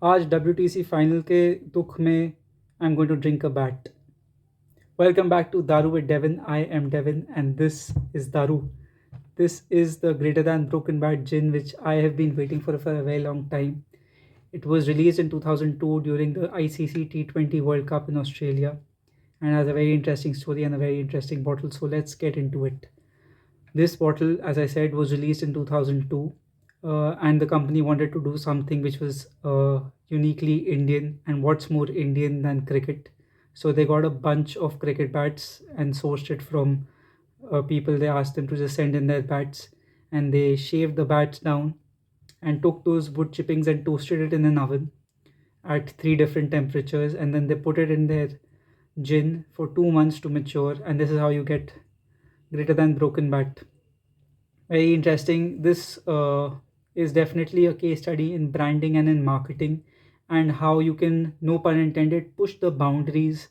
आज WTC final के दुख में I am going to drink a bat. Welcome back to Daru with Devin. I am Devin and this is Daru. This is the Greater Than Broken Bat gin which I have been waiting for a very long time. It was released in 2002 during the ICC T20 World Cup in Australia and has a very interesting story and a very interesting bottle. So let's get into it. This bottle, as I said, was released in 2002, and the company wanted to do something which was uniquely Indian. And what's more Indian than cricket? So they got a bunch of cricket bats and sourced it from people. They asked them to just send in their bats, and they shaved the bats down and took those wood chippings and toasted it in an oven at three different temperatures, and then they put it in their gin for 2 months to mature. And this is how you get Greater Than Broken Bat. Very interesting. This is definitely a case study in branding and in marketing, and how you can, no pun intended, push the boundaries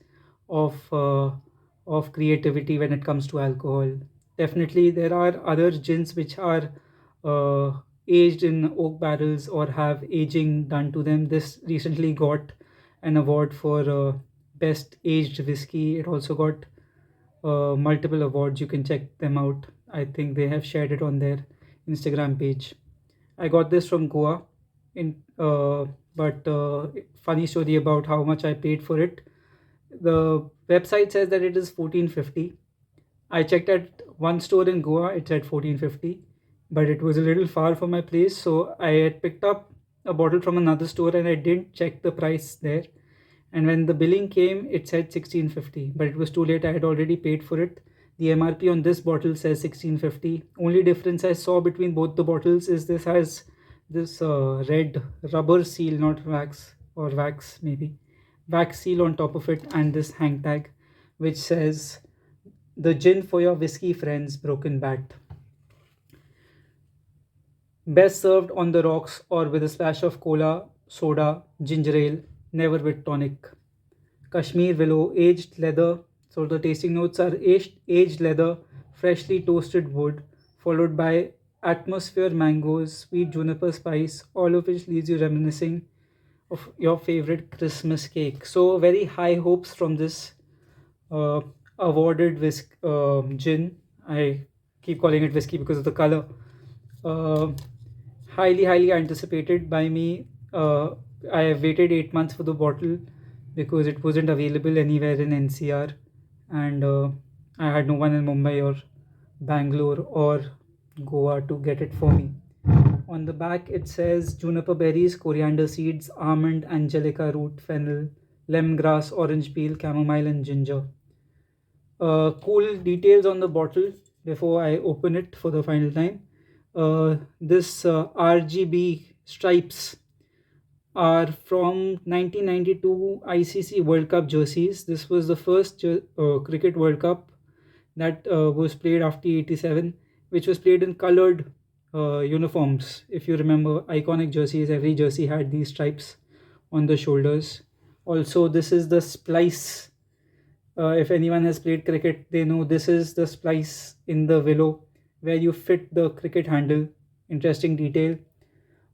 of creativity when it comes to alcohol. Definitely, there are other gins which are aged in oak barrels or have aging done to them. This recently got an award for best aged whiskey. It also got multiple awards. You can check them out. I think they have shared it on their Instagram page. I got this from Goa. In but Funny story about how much I paid for it. The website says that it is 1450. I checked at one store in Goa. It said 1450, but it was a little far from my place, so I had picked up a bottle from another store and I didn't check the price there. And when the billing came, it said 1650, but it was too late. I had already paid for it. The MRP on this bottle says 1650. Only difference I saw between both the bottles is this has this red rubber seal, not wax, or wax maybe, wax seal on top of it, and this hang tag which says the gin for your whiskey friends, Broken Bat. Best served on the rocks or with a splash of cola, soda, ginger ale, never with tonic. Kashmir willow, aged leather. So the tasting notes are aged leather, freshly toasted wood, followed by atmosphere mangoes, sweet juniper spice, all of which leaves you reminiscing of your favorite Christmas cake. So very high hopes from this uh, awarded gin. I keep calling it whiskey because of the color. Uh, highly anticipated by me. I have waited 8 months for the bottle because it wasn't available anywhere in NCR, and I had no one in Mumbai or Bangalore or Goa to get it for me. On the back, it says juniper berries, coriander seeds, almond, angelica root, fennel, lemongrass, orange peel, chamomile, and ginger. Cool details on the bottle before I open it for the final time. This RGB stripes are from 1992 ICC World Cup jerseys. This was the first cricket World Cup that was played after 87, which was played in colored uniforms. If you remember, iconic jerseys, every jersey had these stripes on the shoulders. Also, this is the splice. If anyone has played cricket, they know this is the splice in the willow where you fit the cricket handle. Interesting detail.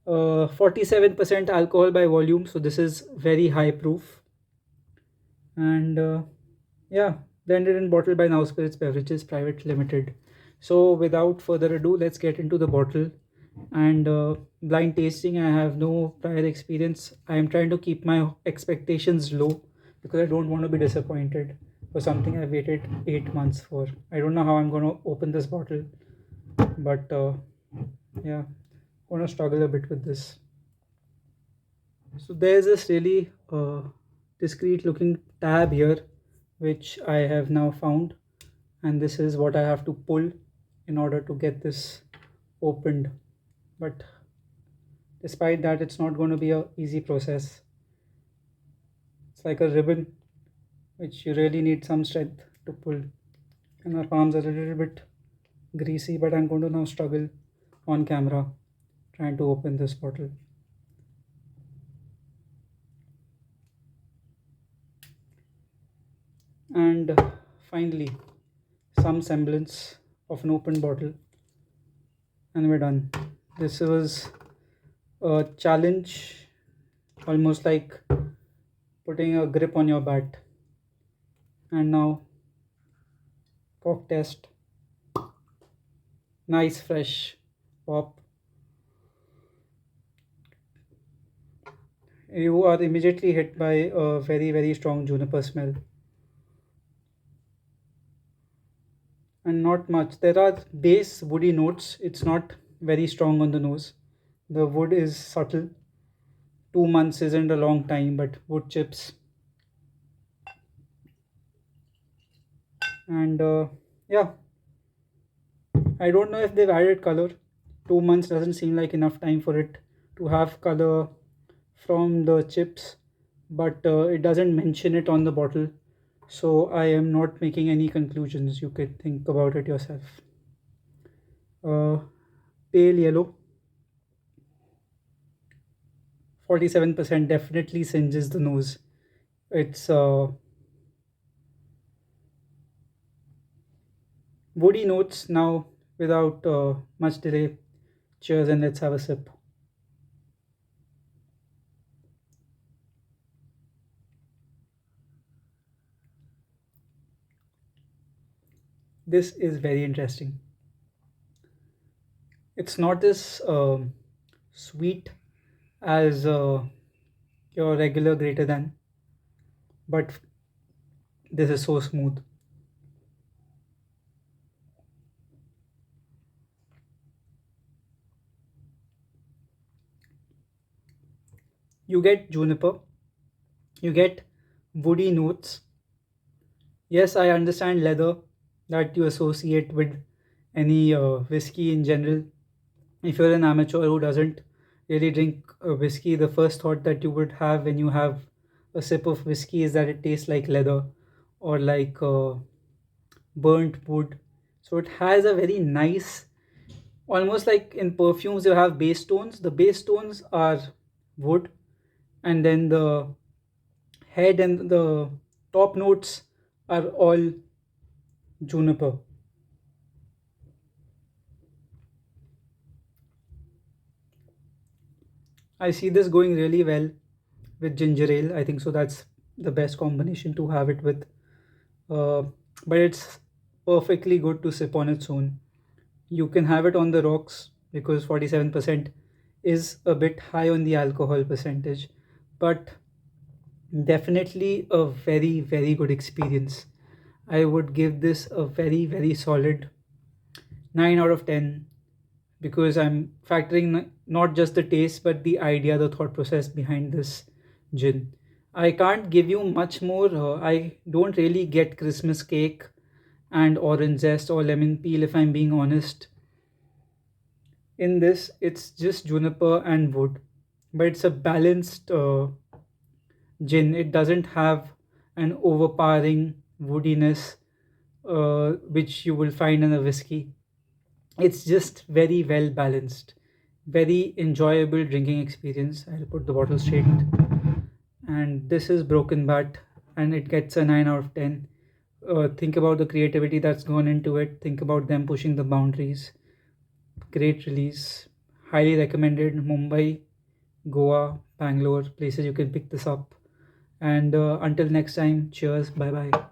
47% alcohol by volume, so this is very high proof. And yeah, blended and bottled by Now Spirits Beverages Private Limited. So without further ado, let's get into the bottle. And blind tasting, I have no prior experience. I am trying to keep my expectations low because I don't want to be disappointed for something I waited 8 months for. I don't know how I'm going to open this bottle, but yeah, going to struggle a bit with this. So there's this really discreet looking tab here, which I have now found, and this is what I have to pull in order to get this opened. But despite that, it's not going to be a easy process. It's like a ribbon, which you really need some strength to pull, and my palms are a little bit greasy, but I'm going to now struggle on camera trying to open this bottle. And finally, some semblance of an open bottle, and we're done. This was a challenge almost like putting a grip on your bat. And now, cork test. Nice fresh pop. You are immediately hit by a very, very strong juniper smell. And not much. There are base woody notes. It's not very strong on the nose. The wood is subtle. 2 months isn't a long time, but wood chips. And yeah, I don't know if they've added color. 2 months doesn't seem like enough time for it to have color from the chips, but it doesn't mention it on the bottle. So I am not making any conclusions. You can think about it yourself. Uh, Pale yellow, 47% definitely singes the nose. It's woody notes now without much delay. Cheers and let's have a sip. This is very interesting. It's not as sweet as your regular greater than, but this is so smooth. You get juniper, you get woody notes. Yes, I understand leather that you associate with any whiskey in general. If you're an amateur who doesn't really drink whiskey, the first thought that you would have when you have a sip of whiskey is that it tastes like leather or like burnt wood. So it has a very nice, almost like in perfumes, you have base tones. The base tones are wood, and then the head and the top notes are all juniper. I see this going really well with ginger ale. I think so. That's the best combination to have it with. Uh, but it's perfectly good to sip on its own. You can have it on the rocks because 47% is a bit high on the alcohol percentage, but definitely a very, very good experience. I would give this a very, very solid 9 out of 10 because I'm factoring not just the taste but the idea, the thought process behind this gin. I can't give you much more. I don't really get Christmas cake and orange zest or lemon peel if I'm being honest. In this, it's just juniper and wood, but it's a balanced gin. It doesn't have an overpowering woodiness which you will find in a whiskey. It's just very well balanced, very enjoyable drinking experience. I'll put the bottle straight. And this is Broken Bat, and it gets a 9 out of 10. Think about the creativity that's gone into it. Think about them pushing the boundaries. Great release. Highly recommended. Mumbai, Goa, Bangalore, places you can pick this up. And until next time, cheers. Bye bye.